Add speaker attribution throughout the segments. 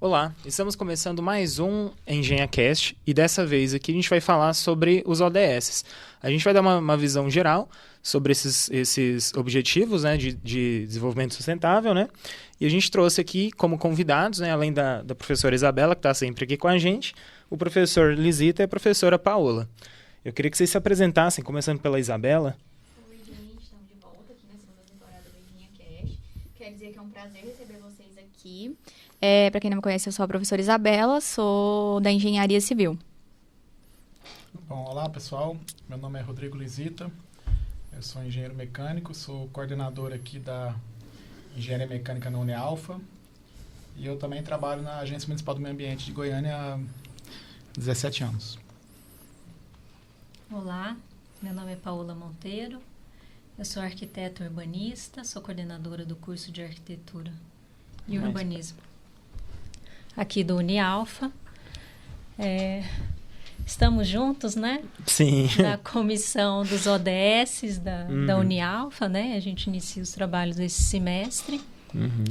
Speaker 1: Olá, estamos começando mais um EngenhaCast e dessa vez aqui a gente vai falar sobre os ODS. A gente vai dar uma visão geral sobre esses objetivos, né, de desenvolvimento sustentável, né? E a gente trouxe aqui como convidados, né, além da professora Isabela, que está sempre aqui com a gente, o professor Lisita e a professora Paola. Eu queria que vocês se apresentassem, começando pela Isabela.
Speaker 2: Oi, gente, estamos de volta aqui na segunda temporada do EngenhaCast. Quero dizer que é um prazer receber vocês aqui. Para quem não me conhece, eu sou a professora Isabela, sou da Engenharia Civil.
Speaker 3: Bom, olá pessoal, meu nome é Rodrigo Lisita, eu sou engenheiro mecânico, sou coordenador aqui da Engenharia Mecânica na Unialfa e eu também trabalho na Agência Municipal do Meio Ambiente de Goiânia há 17 anos.
Speaker 4: Olá, meu nome é Paola Monteiro, eu sou arquiteta urbanista, sou coordenadora do curso de Arquitetura e Urbanismo aqui do Unialfa. Estamos juntos, né?
Speaker 1: Sim.
Speaker 4: Na comissão dos ODS da Unialfa, né? A gente inicia os trabalhos esse semestre.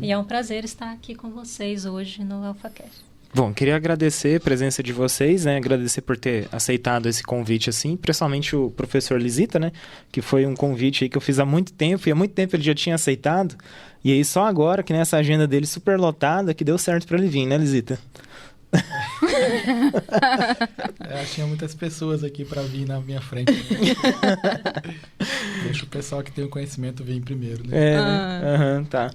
Speaker 4: E é um prazer estar aqui com vocês hoje no AlphaCast.
Speaker 1: Bom, queria agradecer a presença de vocês, né? Agradecer por ter aceitado esse convite, assim, principalmente o professor Lisita, né? Que foi um convite aí que eu fiz há muito tempo, e há muito tempo ele já tinha aceitado. E aí só agora, que nessa agenda dele super lotada, que deu certo para ele vir, né, Lisita?
Speaker 3: Tinha muitas pessoas aqui para vir na minha frente. Deixa o pessoal que tem o conhecimento vir primeiro, né?
Speaker 1: Tá.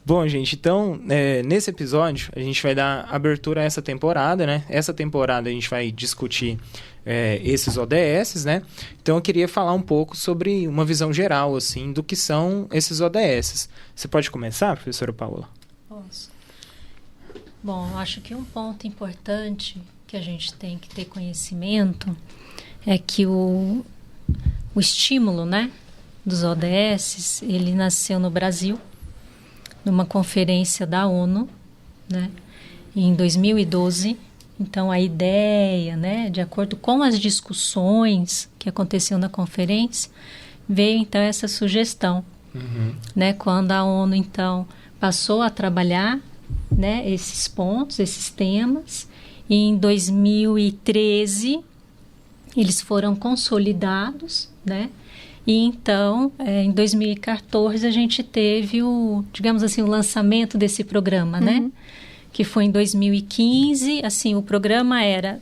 Speaker 1: Bom, gente, então, nesse episódio, a gente vai dar abertura a essa temporada, né? Essa temporada a gente vai discutir esses ODS, né? Então, eu queria falar um pouco sobre uma visão geral, assim, do que são esses ODS. Você pode começar, professora Paola?
Speaker 4: Posso. Bom, eu acho que um ponto importante que a gente tem que ter conhecimento é que o estímulo, né, dos ODS, ele nasceu no Brasil, numa conferência da ONU, né, em 2012. Então, a ideia, né, de acordo com as discussões que aconteciam na conferência, veio, então, essa sugestão, né, quando a ONU, então, passou a trabalhar, né, esses pontos, esses temas, e em 2013, eles foram consolidados, né, e então, em 2014, a gente teve o lançamento desse programa, né? Que foi em 2015. Assim, o programa era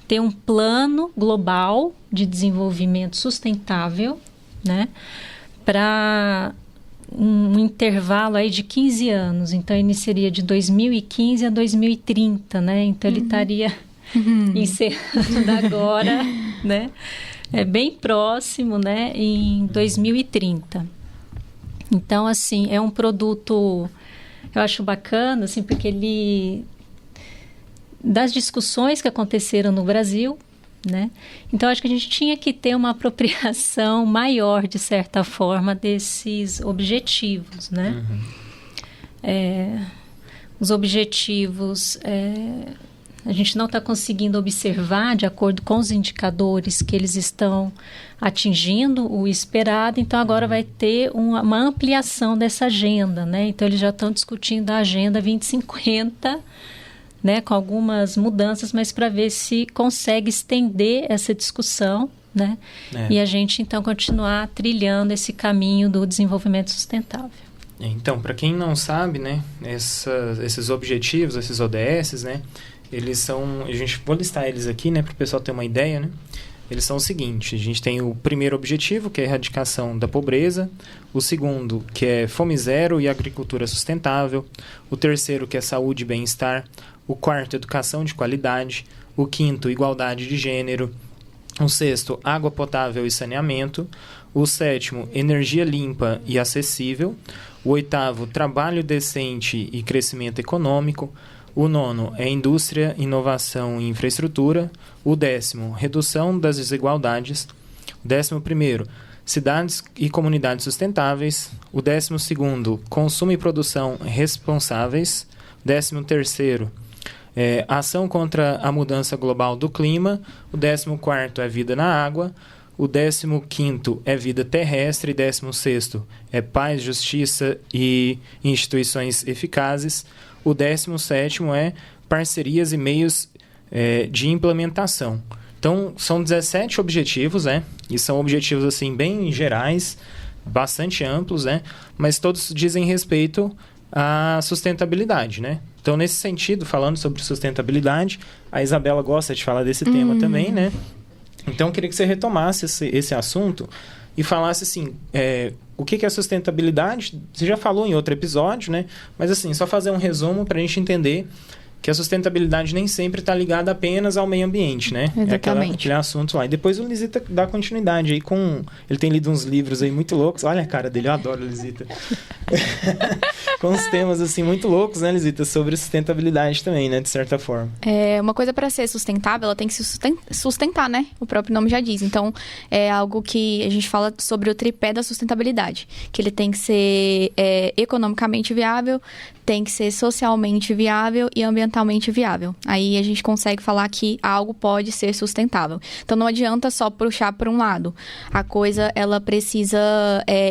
Speaker 4: ter um plano global de desenvolvimento sustentável, né? Para um intervalo aí de 15 anos. Então, iniciaria de 2015 a 2030, né? Então, ele estaria encerrando agora, né? Bem próximo, né, em 2030. Então, assim, é um produto, eu acho bacana, assim, porque ele, das discussões que aconteceram no Brasil, né, então acho que a gente tinha que ter uma apropriação maior, de certa forma, desses objetivos, né. Os objetivos... a gente não está conseguindo observar, de acordo com os indicadores, que eles estão atingindo o esperado. Então, agora vai ter uma ampliação dessa agenda, né? Então, eles já estão discutindo a Agenda 2050, né? Com algumas mudanças, mas para ver se consegue estender essa discussão, né? E a gente, então, continuar trilhando esse caminho do desenvolvimento sustentável.
Speaker 1: Então, para quem não sabe, né? Esses objetivos, esses ODS, né? Eles são... vou listar eles aqui, né, para o pessoal ter uma ideia, né? Eles são o seguinte: a gente tem o primeiro objetivo, que é a erradicação da pobreza. O segundo, que é fome zero e agricultura sustentável. O terceiro, que é saúde e bem-estar. O quarto, educação de qualidade. O quinto, igualdade de gênero. O sexto, água potável e saneamento. O sétimo, energia limpa e acessível. O oitavo, trabalho decente e crescimento econômico. O nono é indústria, inovação e infraestrutura. O 10º, redução das desigualdades. O 11º, cidades e comunidades sustentáveis. O 12º, consumo e produção responsáveis. O 13º, ação contra a mudança global do clima. O 14º é vida na água. O 15º é vida terrestre. E 16º é paz, justiça e instituições eficazes. o 17º é parcerias e meios de implementação. Então, são 17 objetivos, né? E são objetivos, assim, bem gerais, bastante amplos, né? Mas todos dizem respeito à sustentabilidade, né? Então, nesse sentido, falando sobre sustentabilidade, a Isabela gosta de falar desse tema também, né? Então, eu queria que você retomasse esse assunto e falasse, assim, o que é sustentabilidade? Você já falou em outro episódio, né? Mas, assim, só fazer um resumo para a gente entender que a sustentabilidade nem sempre está ligada apenas ao meio ambiente, né?
Speaker 2: Exatamente.
Speaker 1: Aquele assunto lá. E depois o Lisita dá continuidade aí com... Ele tem lido uns livros aí muito loucos. Olha a cara dele, eu adoro o Lisita. Com uns temas, assim, muito loucos, né, Lisita? Sobre sustentabilidade também, né? De certa forma.
Speaker 2: Uma coisa para ser sustentável, ela tem que se sustentar, né? O próprio nome já diz. Então, é algo que a gente fala sobre o tripé da sustentabilidade. Que ele tem que ser economicamente viável, tem que ser socialmente viável e ambientalmente viável. Aí a gente consegue falar que algo pode ser sustentável. Então não adianta só puxar para um lado. A coisa, ela precisa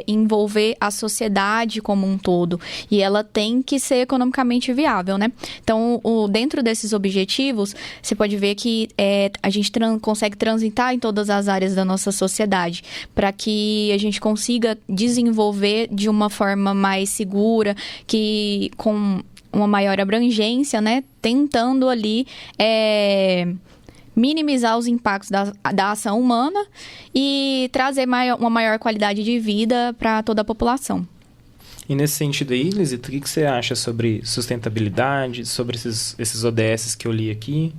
Speaker 2: envolver a sociedade como um todo. E ela tem que ser economicamente viável, né? Então, dentro desses objetivos, você pode ver que a gente consegue transitar em todas as áreas da nossa sociedade para que a gente consiga desenvolver de uma forma mais segura, com uma maior abrangência, né? Tentando ali minimizar os impactos da ação humana e trazer uma maior qualidade de vida para toda a população.
Speaker 1: E nesse sentido aí, Lisita, o que você acha sobre sustentabilidade, sobre esses ODS que eu li aqui?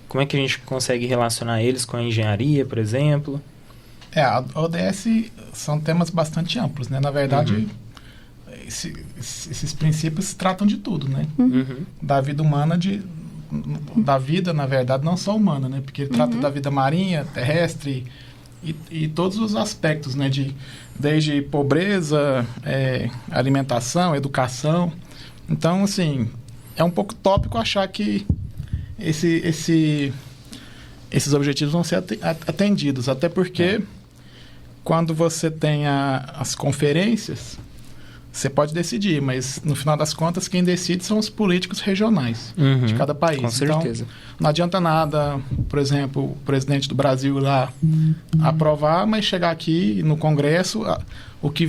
Speaker 1: Como é que a gente consegue relacionar eles com a engenharia, por exemplo?
Speaker 3: A ODS são temas bastante amplos, né? Na verdade, esses princípios tratam de tudo, né? Da vida humana, da vida, na verdade, não só humana, né? Porque ele trata da vida marinha, terrestre e todos os aspectos, né? Desde pobreza, alimentação, educação. Então, assim, é um pouco tópico achar que esses objetivos vão ser atendidos, até porque quando você tem as conferências, você pode decidir, mas no final das contas quem decide são os políticos regionais de cada país.
Speaker 1: Com certeza.
Speaker 3: Então, não adianta nada, por exemplo, o presidente do Brasil lá aprovar, mas chegar aqui no Congresso, o que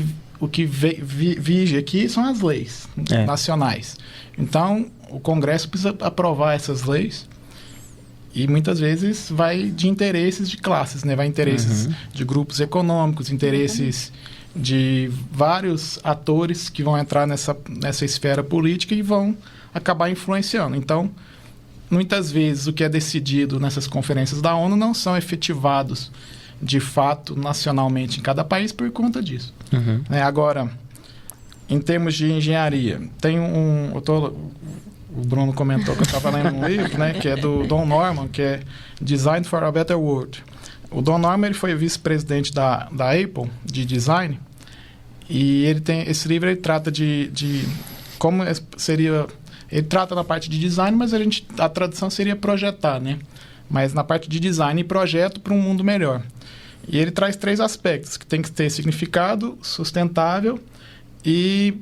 Speaker 3: vige aqui são as leis nacionais. Então, o Congresso precisa aprovar essas leis e muitas vezes vai de interesses de classes, né? Vai interesses de grupos econômicos, interesses de vários atores que vão entrar nessa esfera política e vão acabar influenciando. Então, muitas vezes o que é decidido nessas conferências da ONU não são efetivados de fato nacionalmente em cada país por conta disso. Agora, em termos de engenharia, tem o Bruno comentou que eu estava lendo um livro, né, que é do Don Norman, que é Design for a Better World. O Don Norman ele foi vice-presidente da Apple, de design, e esse livro ele trata de como seria... Ele trata da parte de design, mas a tradução seria projetar, né? Mas na parte de design e projeto para um mundo melhor. E ele traz 3 aspectos, que tem que ter significado, sustentável e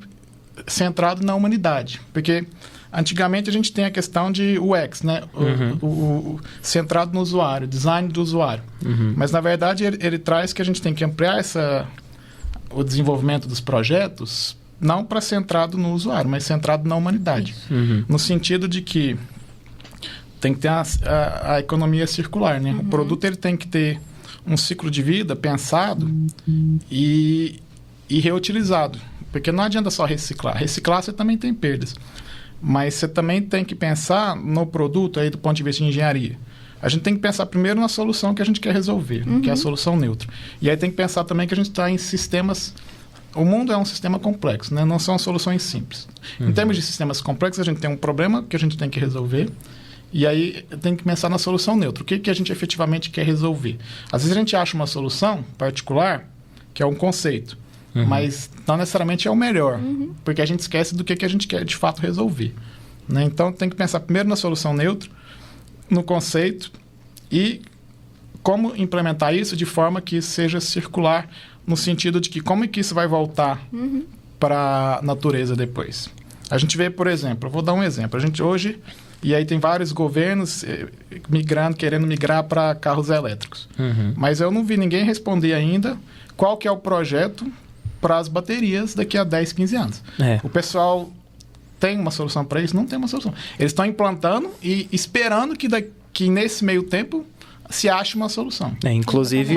Speaker 3: centrado na humanidade. Porque antigamente a gente tem a questão de UX, né? O centrado no usuário, design do usuário. Mas na verdade ele traz que a gente tem que ampliar o desenvolvimento dos projetos, não para centrado no usuário, mas centrado na humanidade. No sentido de que tem que ter a economia circular, né? O produto ele tem que ter um ciclo de vida pensado e reutilizado. Porque não adianta só reciclar. Reciclar você também tem perdas. Mas você também tem que pensar no produto aí do ponto de vista de engenharia. A gente tem que pensar primeiro na solução que a gente quer resolver, que é a solução neutra. E aí tem que pensar também que a gente está em sistemas... O mundo é um sistema complexo, né? Não são soluções simples. Em termos de sistemas complexos, a gente tem um problema que a gente tem que resolver. E aí tem que pensar na solução neutra. O que a gente efetivamente quer resolver? Às vezes a gente acha uma solução particular, que é um conceito. Mas não necessariamente é o melhor, porque a gente esquece do que a gente quer de fato resolver. Né? Então, tem que pensar primeiro na solução neutra, no conceito e como implementar isso de forma que seja circular, no sentido de que como é que isso vai voltar para a natureza depois. A gente vê, por exemplo, eu vou dar um exemplo. A gente hoje, e aí tem vários governos querendo migrar para carros elétricos. Mas eu não vi ninguém responder ainda qual que é o projeto para as baterias daqui a 10, 15 anos. O pessoal tem uma solução para isso? Não tem uma solução. Eles estão implantando e esperando que nesse meio tempo se ache uma solução.
Speaker 1: Inclusive,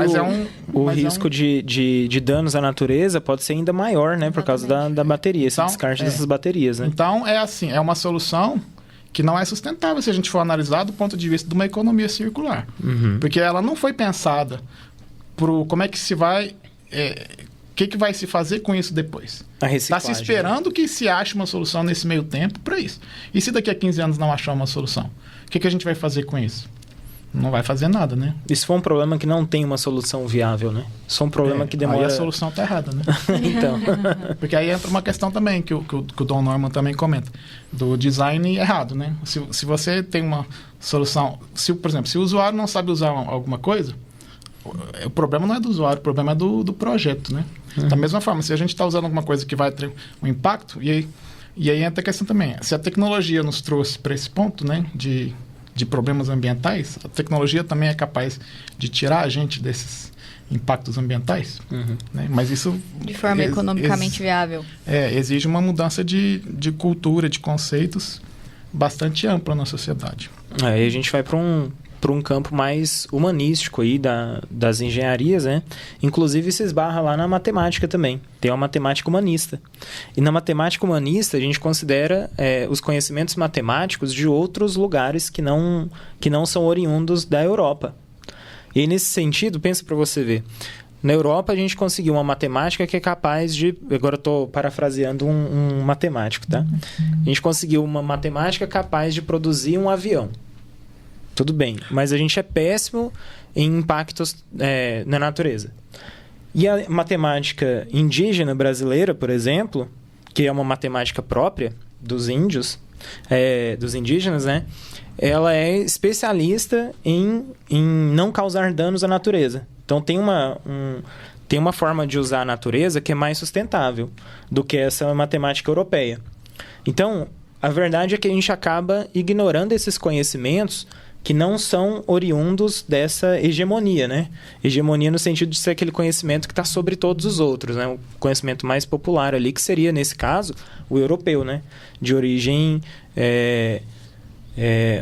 Speaker 1: o risco de danos à natureza pode ser ainda maior, né? Por causa da bateria, esse descarte dessas baterias, né?
Speaker 3: Então, é assim, é uma solução que não é sustentável se a gente for analisar do ponto de vista de uma economia circular. Porque ela não foi pensada para como é que se vai... O que vai se fazer com isso depois? Está se esperando que se ache uma solução nesse meio tempo para isso. E se daqui a 15 anos não achar uma solução? O que a gente vai fazer com isso? Não vai fazer nada, né?
Speaker 1: Isso foi um problema que não tem uma solução viável, né? Isso é um problema que demora...
Speaker 3: Aí a solução está errada, né?
Speaker 1: Então.
Speaker 3: Porque aí entra uma questão também, que o Don Norman também comenta, do design errado, né? Se você tem uma solução... Por exemplo, se o usuário não sabe usar alguma coisa, o problema não é do usuário, o problema é do projeto, né? Da mesma forma, se a gente está usando alguma coisa que vai ter um impacto, e aí entra a questão também, se a tecnologia nos trouxe para esse ponto, né, de problemas ambientais, a tecnologia também é capaz de tirar a gente desses impactos ambientais, né? Mas isso...
Speaker 2: De forma economicamente viável.
Speaker 3: Exige uma mudança de cultura, de conceitos bastante ampla na sociedade.
Speaker 1: Aí a gente vai para um campo mais humanístico aí das engenharias, né? Inclusive se esbarra lá na matemática também. Tem uma matemática humanista. E na matemática humanista a gente considera os conhecimentos matemáticos de outros lugares que não são oriundos da Europa. E aí, nesse sentido, pensa para você ver. Na Europa a gente conseguiu uma matemática que é capaz de... Agora eu estou parafraseando um matemático, tá? A gente conseguiu uma matemática capaz de produzir um avião. Tudo bem, mas a gente é péssimo em impactos na natureza. E a matemática indígena brasileira, por exemplo, que é uma matemática própria dos índios, dos indígenas, né? Ela é especialista em não causar danos à natureza. Então tem uma forma de usar a natureza que é mais sustentável do que essa matemática europeia. Então, a verdade é que a gente acaba ignorando esses conhecimentos que não são oriundos dessa hegemonia, né? Hegemonia no sentido de ser aquele conhecimento que está sobre todos os outros, né? O conhecimento mais popular ali, que seria, nesse caso, o europeu, né? De origem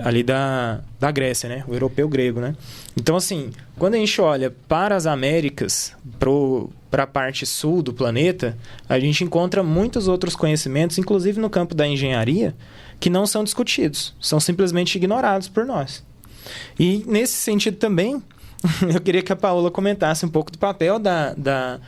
Speaker 1: ali da Grécia, né? O europeu grego, né? Então, assim, quando a gente olha para as Américas, para a parte sul do planeta, a gente encontra muitos outros conhecimentos, inclusive no campo da engenharia, que não são discutidos, são simplesmente ignorados por nós. E nesse sentido também, eu queria que a Paola comentasse um pouco do papel da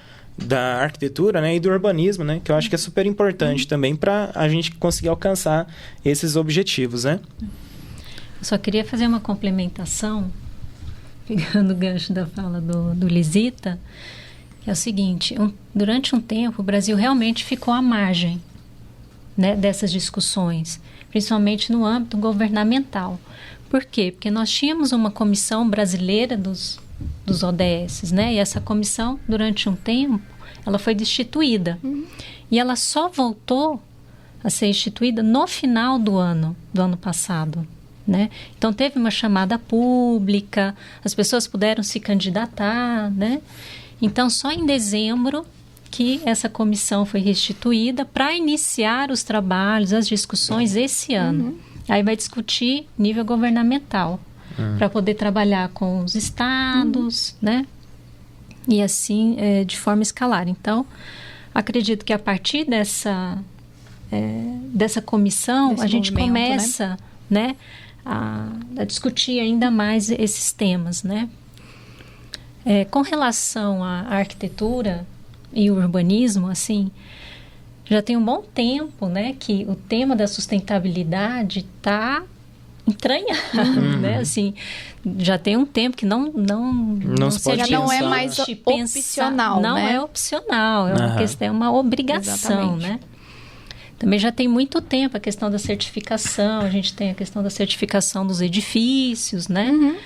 Speaker 1: arquitetura, né, e do urbanismo, né, que eu acho que é super importante também para a gente conseguir alcançar esses objetivos, né?
Speaker 4: Eu só queria fazer uma complementação, pegando o gancho da fala do Lisita, que é o seguinte: durante um tempo o Brasil realmente ficou à margem, né, dessas discussões, principalmente no âmbito governamental. Por quê? Porque nós tínhamos uma comissão brasileira dos ODS, né? E essa comissão, durante um tempo, ela foi destituída. E ela só voltou a ser instituída no final do ano passado, né? Então, teve uma chamada pública, as pessoas puderam se candidatar, né? Então, só em dezembro que essa comissão foi restituída para iniciar os trabalhos, as discussões esse ano. Aí vai discutir nível governamental, para poder trabalhar com os estados, né? E assim, de forma escalar. Então, acredito que a partir dessa comissão, a gente começa, né, a discutir ainda mais esses temas, né? Com relação à arquitetura e o urbanismo, assim, já tem um bom tempo, né, que o tema da sustentabilidade está entranhado, né? Assim, já tem um tempo que não
Speaker 2: é mais opcional,
Speaker 4: não
Speaker 2: né?
Speaker 4: é opcional, é uma questão, é uma obrigação, exatamente, né? Também já tem muito tempo a questão da certificação, a gente tem a questão da certificação dos edifícios, né?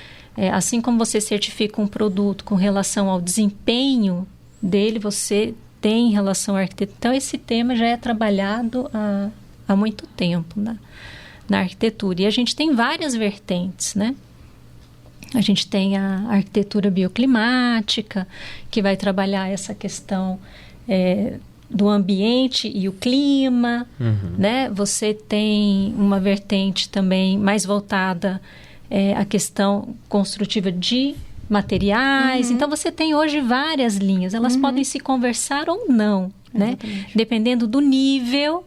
Speaker 4: Assim como você certifica um produto com relação ao desempenho dele, você tem em relação à arquitetura. Então, esse tema já é trabalhado há muito tempo na arquitetura. E a gente tem várias vertentes, né? A gente tem a arquitetura bioclimática, que vai trabalhar essa questão do ambiente e o clima, né? Você tem uma vertente também mais voltada à questão construtiva de materiais. Então, você tem hoje várias linhas. Elas podem se conversar ou não, né? Dependendo do nível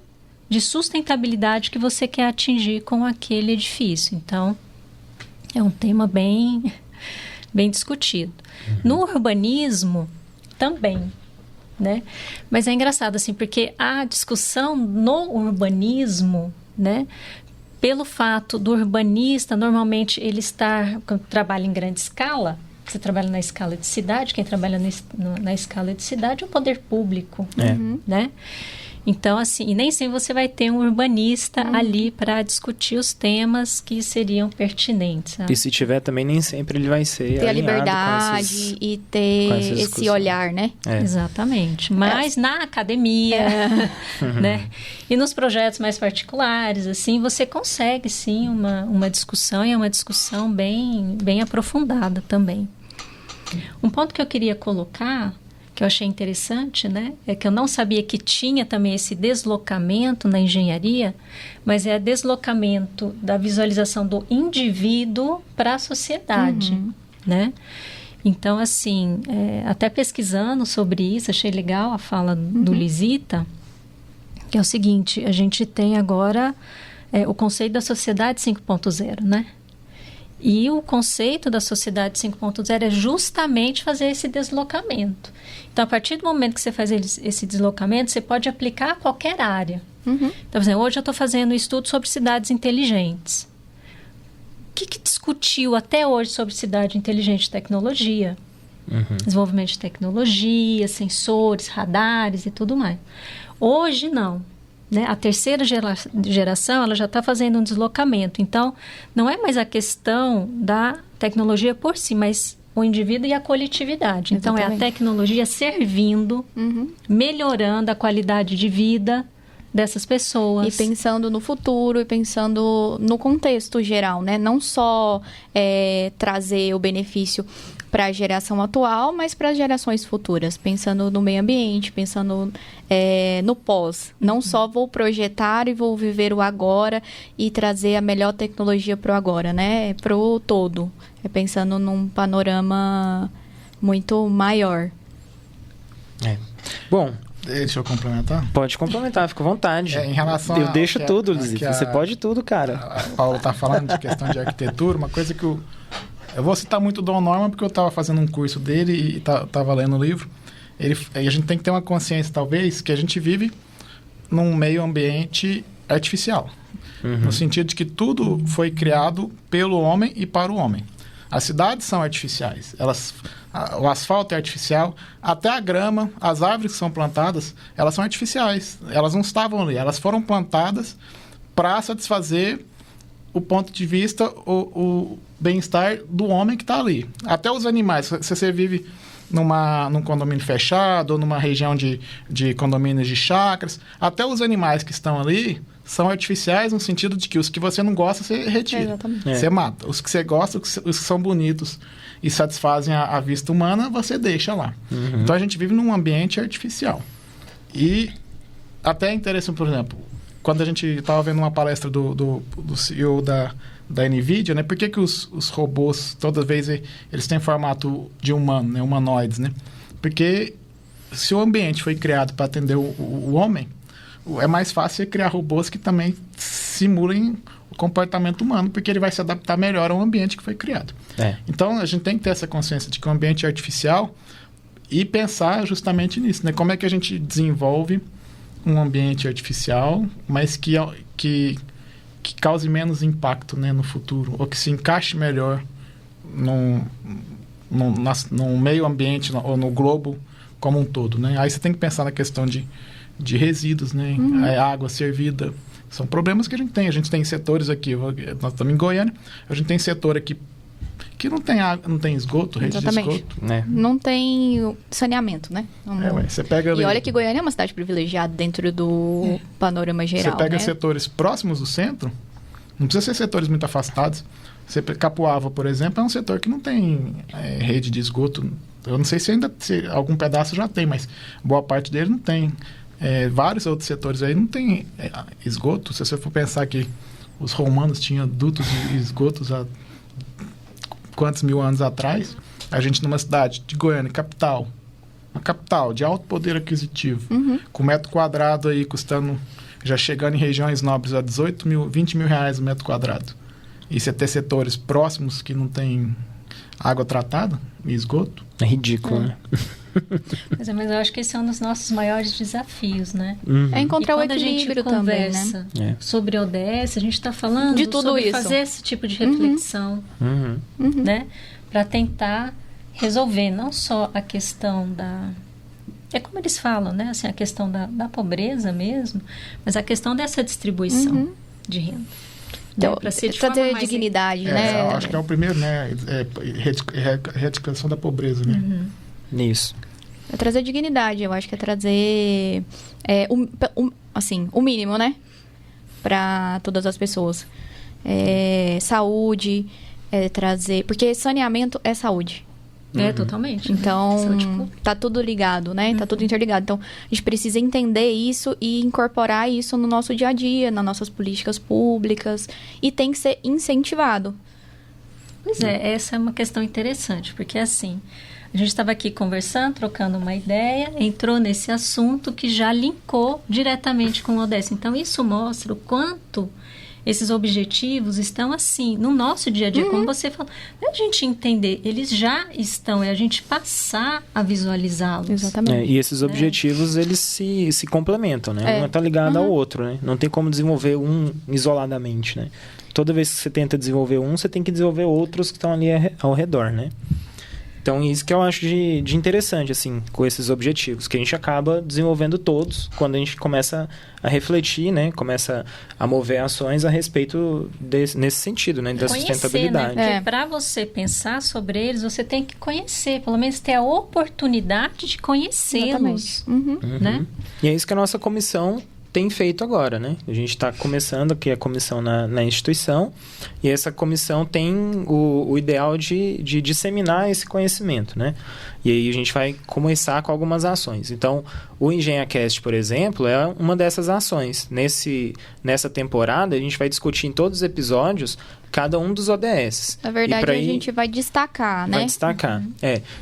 Speaker 4: de sustentabilidade que você quer atingir com aquele edifício. Então, é um tema bem discutido. No urbanismo, também, né? Mas é engraçado, assim, porque a discussão no urbanismo, né? Pelo fato do urbanista, normalmente, ele quando trabalha em grande escala, você trabalha na escala de cidade, quem trabalha na escala de cidade é o poder público, né? Então, assim, e nem sempre você vai ter um urbanista ali para discutir os temas que seriam pertinentes. Sabe?
Speaker 1: E se tiver também, nem sempre ele vai ser
Speaker 2: ter a liberdade e ter esse olhar, né?
Speaker 4: Exatamente. Mas na academia, né? E nos projetos mais particulares, assim, você consegue, sim, uma discussão, e é uma discussão bem aprofundada também. Um ponto que eu queria colocar, que eu achei interessante, né? É que eu não sabia que tinha também esse deslocamento na engenharia, mas é deslocamento da visualização do indivíduo para a sociedade, né? Então, assim, até pesquisando sobre isso, achei legal a fala do Lisita, que é o seguinte: a gente tem agora o conceito da sociedade 5.0, né? E o conceito da sociedade 5.0 é justamente fazer esse deslocamento. Então, a partir do momento que você faz esse deslocamento, você pode aplicar a qualquer área. Então, por exemplo, hoje eu estou fazendo um estudo sobre cidades inteligentes. O que discutiu até hoje sobre cidade inteligente? Tecnologia. Desenvolvimento de tecnologia, sensores, radares e tudo mais. Hoje, não. Né? A terceira geração, ela já está fazendo um deslocamento. Então, não é mais a questão da tecnologia por si, mas o indivíduo e a coletividade. Então, é a tecnologia servindo, melhorando a qualidade de vida dessas pessoas.
Speaker 2: E pensando no futuro, e pensando no contexto geral, né? Não só trazer o benefício para a geração atual, mas para as gerações futuras, pensando no meio ambiente, pensando no pós. Não só vou projetar e vou viver o agora e trazer a melhor tecnologia para o agora, né? Para o todo. Pensando num panorama muito maior.
Speaker 1: Bom,
Speaker 3: deixa eu complementar.
Speaker 1: Pode complementar, fica à vontade.
Speaker 3: Em relação
Speaker 1: eu deixo tudo, Lisita. Você pode tudo, cara.
Speaker 3: A Paula está falando de questão de arquitetura, uma coisa que eu vou citar muito o Dom Norman, porque eu estava fazendo um curso dele e estava lendo o livro. E a gente tem que ter uma consciência, talvez, que a gente vive num meio ambiente artificial. No sentido de que tudo foi criado pelo homem e para o homem. As cidades são artificiais. O asfalto é artificial. Até a grama, as árvores que são plantadas, elas são artificiais. Elas não estavam ali. Elas foram plantadas para satisfazer o ponto de vista, o bem-estar do homem que está ali. Até os animais. Se você vive num condomínio fechado ou numa região de condomínios de chácaras, até os animais que estão ali são artificiais no sentido de que os que você não gosta, você retira. Você mata. Os que você gosta, os que são bonitos e satisfazem a vista humana, você deixa lá. Então, a gente vive num ambiente artificial. E até é interessante, por exemplo, quando a gente estava vendo uma palestra do CEO da NVIDIA, né? Por que os robôs, toda vez, eles têm formato de humano, né? Humanoides, né? Porque se o ambiente foi criado para atender o homem, é mais fácil criar robôs que também simulem o comportamento humano, porque ele vai se adaptar melhor ao ambiente que foi criado. Então, a gente tem que ter essa consciência de que o ambiente é artificial e pensar justamente nisso, né? Como é que a gente desenvolve um ambiente artificial, mas que cause menos impacto, né, no futuro, ou que se encaixe melhor no meio ambiente ou no globo como um todo, né? Aí você tem que pensar na questão de resíduos, né? A água servida. São problemas que a gente tem. A gente tem setores aqui, nós estamos em Goiânia, a gente tem setor aqui que não tem água, não tem esgoto, rede
Speaker 2: Exatamente.
Speaker 3: de esgoto.
Speaker 2: Não tem saneamento, né?
Speaker 3: Você pega ali,
Speaker 2: e olha que Goiânia é uma cidade privilegiada dentro do panorama geral.
Speaker 3: Você pega
Speaker 2: né?
Speaker 3: setores próximos do centro, não precisa ser setores muito afastados. Capuava, por exemplo, é um setor que não tem rede de esgoto. Eu não sei se algum pedaço já tem, mas boa parte dele não tem. Vários outros setores aí não tem esgoto. Se você for pensar que os romanos tinham dutos de esgotos há quantos mil anos atrás, a gente numa cidade de Goiânia, capital, uma capital de alto poder aquisitivo, com metro quadrado aí custando, já chegando em regiões nobres a 18 mil, 20 mil reais o metro quadrado. E você ter setores próximos que não tem água tratada e esgoto.
Speaker 1: É ridículo, né?
Speaker 4: Mas eu acho que esse é um dos nossos maiores desafios, né?
Speaker 2: É encontrar o
Speaker 4: quando
Speaker 2: equilíbrio
Speaker 4: a gente conversa
Speaker 2: também, né?
Speaker 4: sobre ODS, a gente está falando
Speaker 2: de tudo
Speaker 4: sobre
Speaker 2: isso.
Speaker 4: fazer esse tipo de reflexão, né? Para tentar resolver não só a questão da... É como eles falam, né? Assim, a questão da pobreza mesmo, mas a questão dessa distribuição de renda.
Speaker 2: Então,
Speaker 4: Para ser de
Speaker 2: trazer
Speaker 4: forma mais
Speaker 2: dignidade, né?
Speaker 3: Eu acho que é o primeiro, né? Erradicação da pobreza, né?
Speaker 1: Isso.
Speaker 2: É trazer dignidade, eu acho que é trazer o mínimo, né? Para todas as pessoas. Saúde, trazer... Porque saneamento é saúde.
Speaker 4: Totalmente.
Speaker 2: Então,
Speaker 4: Saúde pública.
Speaker 2: tá tudo ligado, né? Tá tudo interligado. Então, a gente precisa entender isso e incorporar isso no nosso dia a dia, nas nossas políticas públicas. E tem que ser incentivado.
Speaker 4: Pois essa é uma questão interessante, porque assim, a gente estava aqui conversando, trocando uma ideia, entrou nesse assunto que já linkou diretamente com o ODS. Então, isso mostra o quanto esses objetivos estão assim, no nosso dia a dia, como você falou. Não é a gente entender, eles já estão, é a gente passar a visualizá-los.
Speaker 2: Exatamente.
Speaker 1: E esses objetivos, eles se complementam, né? Um está ligado ao outro, né? Não tem como desenvolver um isoladamente, né? Toda vez que você tenta desenvolver um, você tem que desenvolver outros que estão ali ao redor, né? Então, isso que eu acho de interessante, assim, com esses objetivos, que a gente acaba desenvolvendo todos quando a gente começa a refletir, né? Começa a mover ações a respeito nesse sentido, né? Da sustentabilidade.
Speaker 4: Né? Porque para você pensar sobre eles, você tem que conhecer, pelo menos ter a oportunidade de conhecê-los. Né?
Speaker 1: E é isso que a nossa comissão tem feito agora, né? A gente está começando aqui a comissão na instituição e essa comissão tem o ideal de disseminar esse conhecimento, né? E aí a gente vai começar com algumas ações. Então, o EngenhaCast, por exemplo, é uma dessas ações. Nessa temporada, a gente vai discutir em todos os episódios cada um dos ODS.
Speaker 2: Na verdade, a gente vai destacar, né?
Speaker 1: Vai destacar,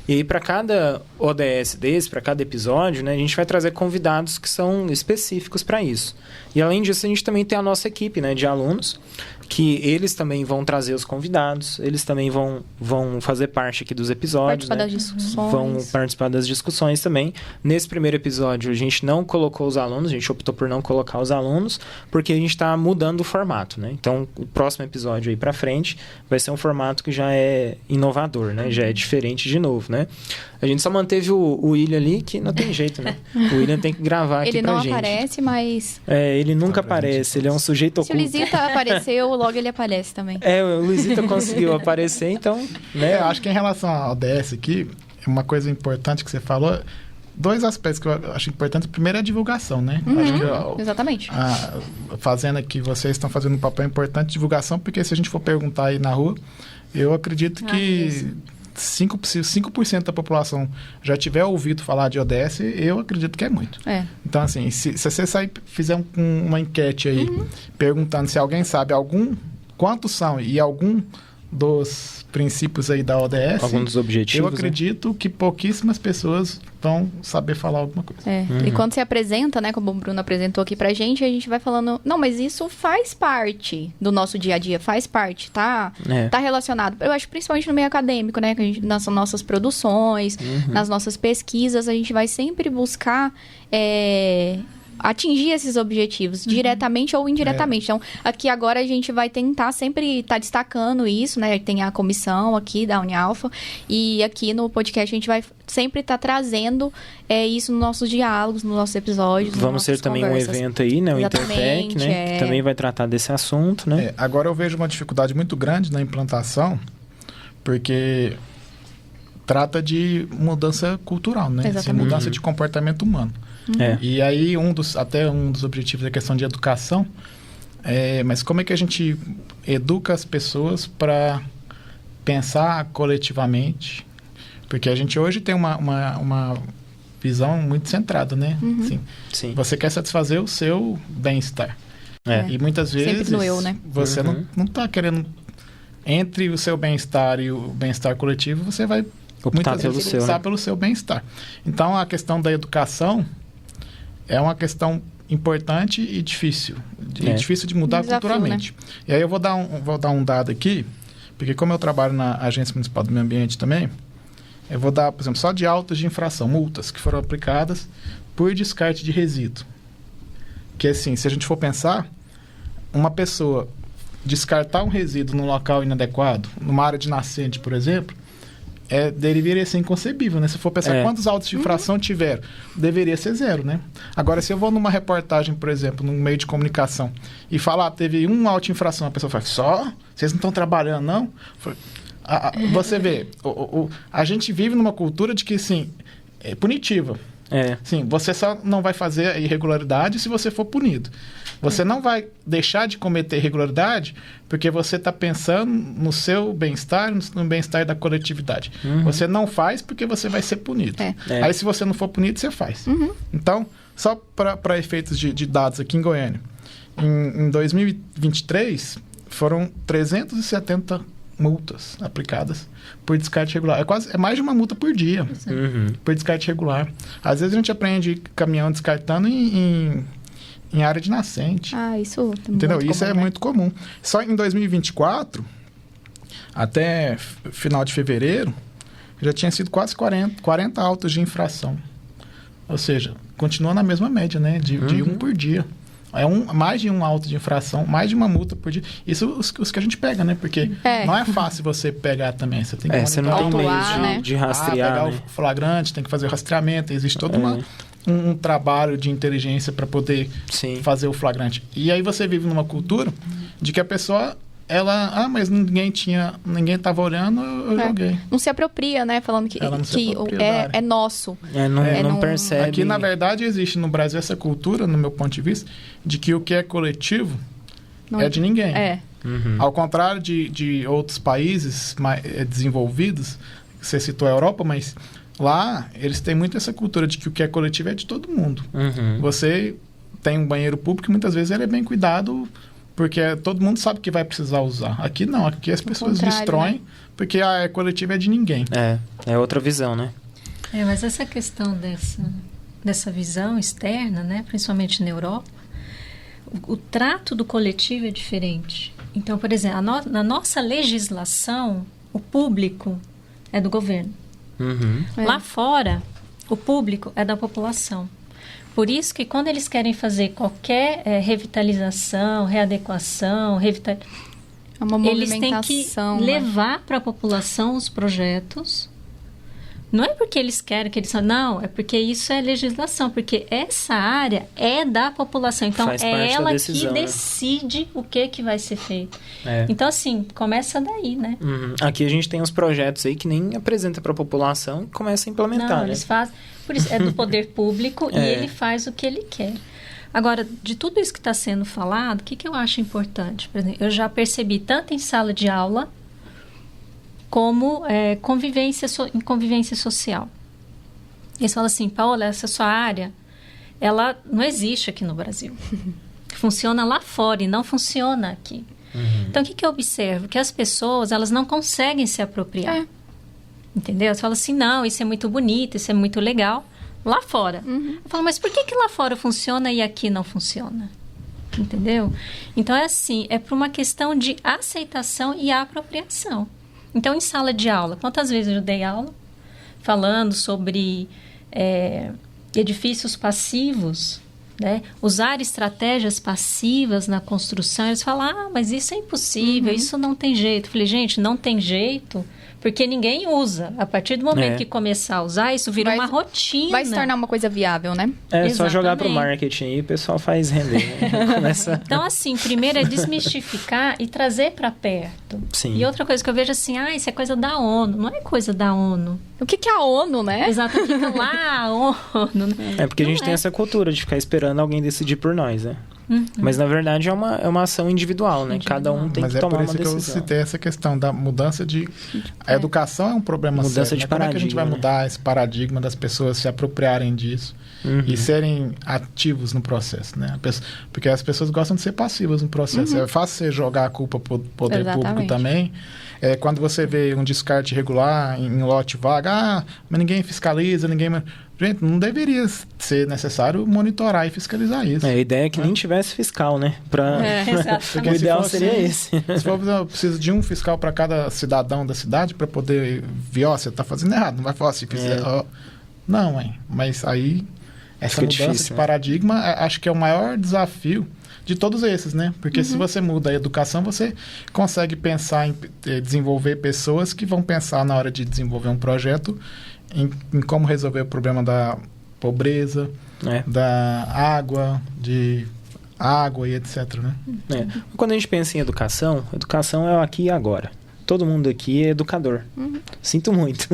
Speaker 1: E aí, para cada ODS para cada episódio, né, a gente vai trazer convidados que são específicos para isso. E, além disso, a gente também tem a nossa equipe, né, de alunos, que eles também vão trazer os convidados, eles também vão fazer parte aqui dos episódios.
Speaker 2: Participar
Speaker 1: né?
Speaker 2: das discussões.
Speaker 1: Vão participar das discussões também. Nesse primeiro episódio, a gente não colocou os alunos, a gente optou por não colocar os alunos, porque a gente está mudando o formato, né? Então, o próximo episódio aí para frente vai ser um formato que já é inovador, né? Já é diferente de novo, né? A gente só manteve o William ali, que não tem jeito, né? O William tem que gravar aqui pra gente.
Speaker 2: Ele não aparece, mas...
Speaker 1: ele nunca aparece, ele é um sujeito oculto.
Speaker 2: Se o Luizita apareceu, logo ele aparece também.
Speaker 1: O Luizita conseguiu aparecer, então... né?
Speaker 3: Eu acho que em relação ao ODS aqui, uma coisa importante que você falou, dois aspectos que eu acho importantes. O primeiro é a divulgação, né? Acho que
Speaker 2: exatamente.
Speaker 3: Fazendo aqui, vocês estão fazendo um papel importante de divulgação, porque se a gente for perguntar aí na rua, eu acredito que 5% da população já tiver ouvido falar de ODS, eu acredito que é muito. Então, assim, se você fizer uma enquete aí, perguntando se alguém sabe quantos são e algum dos princípios aí da ODS,
Speaker 1: algum dos objetivos,
Speaker 3: eu acredito que pouquíssimas pessoas vão saber falar alguma coisa.
Speaker 2: E quando se apresenta, né, como o Bruno apresentou aqui pra gente, a gente vai falando, não, mas isso faz parte do nosso dia a dia, faz parte, tá relacionado. Eu acho principalmente no meio acadêmico, né, que a gente, nas nossas produções, nas nossas pesquisas, a gente vai sempre buscar atingir esses objetivos, diretamente ou indiretamente. Então, aqui agora a gente vai tentar sempre estar destacando isso, né? Tem a comissão aqui da Unialfa e aqui no podcast a gente vai sempre estar trazendo isso nos nossos diálogos, nos nossos episódios.
Speaker 1: Vamos ter também um evento aí, né? O Intertec, né? Que também vai tratar desse assunto, né?
Speaker 3: Agora eu vejo uma dificuldade muito grande na implantação, porque trata de mudança cultural, né? Assim, mudança de comportamento humano. E aí, um dos objetivos da questão de educação mas como é que a gente educa as pessoas para pensar coletivamente? Porque a gente hoje tem uma visão muito centrada, né? Assim,
Speaker 1: Sim.
Speaker 3: você quer satisfazer o seu bem-estar. E muitas vezes
Speaker 2: sempre no eu, né?
Speaker 3: Você não está querendo... Entre o seu bem-estar e o bem-estar coletivo, você vai muitas vezes optar pelo seu bem-estar. Então, a questão da educação é uma questão importante e difícil. Difícil de mudar culturalmente. Né? E aí eu vou dar um dado aqui, porque como eu trabalho na Agência Municipal do Meio Ambiente também, eu vou dar, por exemplo, só de autos de infração, multas que foram aplicadas por descarte de resíduo. Que assim, se a gente for pensar, uma pessoa descartar um resíduo num local inadequado, numa área de nascente, por exemplo, deveria ser inconcebível, né? Se for pensar quantos autos de infração tiveram, deveria ser 0, né? Agora, se eu vou numa reportagem, por exemplo, num meio de comunicação, e falar, teve um auto de infração, a pessoa fala, só? Vocês não estão trabalhando, não? Você vê, a gente vive numa cultura de que, assim, é punitiva. Sim, você só não vai fazer a irregularidade se você for punido. Você não vai deixar de cometer irregularidade porque você está pensando no seu bem-estar, no bem-estar da coletividade. Você não faz porque você vai ser punido. Aí, se você não for punido, você faz. Então, só para efeitos de dados aqui em Goiânia, em 2023, foram 370 multas aplicadas por descarte regular. É mais de uma multa por dia por descarte regular. Às vezes a gente aprende caminhão descartando em área de nascente.
Speaker 2: Isso é
Speaker 3: entendeu?
Speaker 2: Muito
Speaker 3: isso
Speaker 2: comum,
Speaker 3: é muito comum. Só em 2024, até final de fevereiro, já tinha sido quase 40 autos de infração. Ou seja, continua na mesma média, né? De um por dia. Mais de um auto de infração, mais de uma multa por dia. Isso os que a gente pega, né? Porque não é fácil você pegar também. Você tem que
Speaker 1: você não tem
Speaker 2: autuar,
Speaker 1: meio de rastrear,
Speaker 3: pegar o flagrante, tem que fazer o rastreamento. Existe todo um trabalho de inteligência para poder fazer o flagrante. E aí você vive numa cultura de que a pessoa... mas ninguém estava olhando, eu joguei.
Speaker 2: Não se apropria, né? Falando que é nosso.
Speaker 1: Não percebe.
Speaker 3: Aqui, na verdade, existe no Brasil essa cultura, no meu ponto de vista, de que o que é coletivo é de ninguém. Ao contrário de outros países mais desenvolvidos, você citou a Europa, mas lá eles têm muito essa cultura de que o que é coletivo é de todo mundo. Você tem um banheiro público e muitas vezes ele é bem cuidado... Porque todo mundo sabe que vai precisar usar. Aqui não, aqui as pessoas destroem, né? Porque a coletiva é de ninguém.
Speaker 1: É outra visão, né?
Speaker 4: Mas essa questão dessa visão externa, né, principalmente na Europa, o trato do coletivo é diferente. Então, por exemplo, na nossa legislação, o público é do governo. Lá fora, o público é da população. Por isso que quando eles querem fazer qualquer revitalização, readequação, eles têm que levar para a população os projetos. Não é porque eles querem que eles... Não, é porque isso é legislação. Porque essa área é da população. Então, é ela que decide o que vai ser feito. Então, assim, começa daí, né?
Speaker 1: Aqui a gente tem uns projetos aí que nem apresenta para a população e começa a implementar, né?
Speaker 4: Eles fazem... Por isso, é do poder público e ele faz o que ele quer. Agora, de tudo isso que está sendo falado, o que eu acho importante? Por exemplo, eu já percebi tanto em sala de aula como em convivência social. Eles falam assim, Paola, essa sua área, ela não existe aqui no Brasil. Funciona lá fora e não funciona aqui. Então, o que eu observo? Que as pessoas, elas não conseguem se apropriar. Entendeu? Você fala assim, não, isso é muito bonito, isso é muito legal. Lá fora. Eu falo, mas por que lá fora funciona e aqui não funciona? Entendeu? Então, é assim, é por uma questão de aceitação e apropriação. Então, em sala de aula, quantas vezes eu dei aula falando sobre edifícios passivos né? Usar estratégias passivas na construção. Eles falam, mas isso é impossível, isso não tem jeito. Eu falei, gente, não tem jeito, porque ninguém usa. A partir do momento que começar a usar, isso vira uma rotina.
Speaker 2: Vai se tornar uma coisa viável, né?
Speaker 1: Só jogar pro marketing e o pessoal faz render, né? Começa...
Speaker 4: Então, assim, primeiro é desmistificar e trazer para perto.
Speaker 1: Sim.
Speaker 4: E outra coisa que eu vejo assim, isso é coisa da ONU. Não é coisa da ONU.
Speaker 2: O que é a ONU, né?
Speaker 4: Exato, fica lá a ONU. Né?
Speaker 1: Porque a gente tem essa cultura de ficar esperando alguém decidir por nós, né? Mas, na verdade, é uma ação individual, né? Cada um tem que tomar uma decisão.
Speaker 3: Mas é por isso que eu citei essa questão da mudança de... A educação é um problema
Speaker 1: mudança
Speaker 3: sério,
Speaker 1: de
Speaker 3: né? Como é que a gente vai mudar esse paradigma das pessoas se apropriarem disso e serem ativos no processo, né? Porque as pessoas gostam de ser passivas no processo. É fácil você jogar a culpa pro poder público também. Quando você vê um descarte irregular em lote vaga, mas ninguém fiscaliza, Gente, não deveria ser necessário monitorar e fiscalizar isso.
Speaker 1: A ideia é que nem tivesse fiscal, né? Porque o ideal seria esse.
Speaker 3: Se for, eu preciso de um fiscal para cada cidadão da cidade para poder ver, você está fazendo errado. Não vai falar assim, não, mas aí essa mudança difícil, de paradigma, acho que é o maior desafio de todos esses, né? Porque se você muda a educação, você consegue pensar em desenvolver pessoas que vão pensar na hora de desenvolver um projeto em como resolver o problema da pobreza, da água, e etc, né?
Speaker 1: Quando a gente pensa em educação é o aqui e agora. Todo mundo aqui é educador. Sinto muito.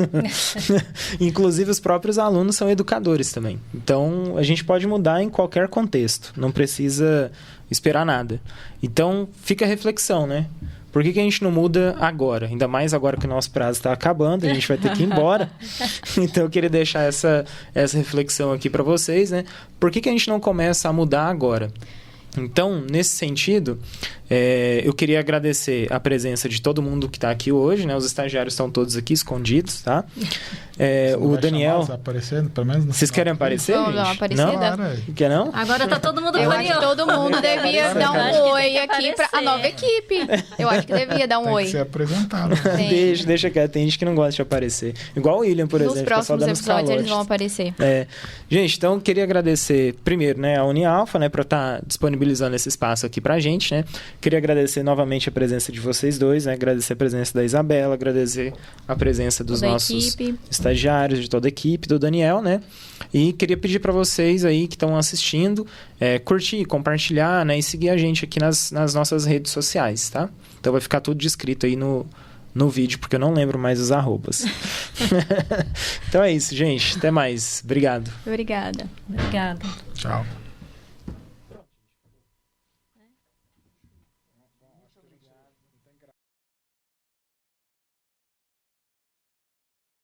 Speaker 1: Inclusive, os próprios alunos são educadores também. Então, a gente pode mudar em qualquer contexto. Não precisa esperar nada. Então, fica a reflexão, né? Por que a gente não muda agora? Ainda mais agora que o nosso prazo está acabando, a gente vai ter que ir embora. Então, eu queria deixar essa reflexão aqui para vocês, né? Por que a gente não começa a mudar agora? Então, nesse sentido, eu queria agradecer a presença de todo mundo que está aqui hoje, né? Os estagiários estão todos aqui escondidos, tá? O Daniel...
Speaker 3: Aparecendo, pelo menos
Speaker 1: vocês querem aparecer,
Speaker 2: Vamos
Speaker 1: gente?
Speaker 2: dar uma aparecida?
Speaker 1: Não? Quer não?
Speaker 4: Agora tá todo mundo
Speaker 2: Eu acho que todo mundo devia dar um oi aqui para a nova
Speaker 4: aparecer.
Speaker 2: equipe. Eu acho que devia dar um
Speaker 3: Tem
Speaker 2: oi.
Speaker 3: que ser apresentado.
Speaker 1: Deixa quieto, tem gente que não gosta de aparecer. Igual o William, por
Speaker 2: Nos
Speaker 1: exemplo.
Speaker 2: próximos episódios eles vão aparecer.
Speaker 1: Gente, então eu queria agradecer primeiro, né, a Unialfa, né, para estar disponibilizando esse espaço aqui pra gente, né? Queria agradecer novamente a presença de vocês dois, né? Agradecer a presença da Isabela, agradecer a presença dos nossos estagiários, de toda a equipe, do Daniel, né? E queria pedir para vocês aí que estão assistindo, curtir, compartilhar, né, e seguir a gente aqui nas nossas redes sociais, tá? Então vai ficar tudo descrito aí no vídeo, porque eu não lembro mais os arrobas. Então é isso, gente. Até mais. Obrigado.
Speaker 2: Obrigada.
Speaker 4: Obrigada.
Speaker 3: Tchau.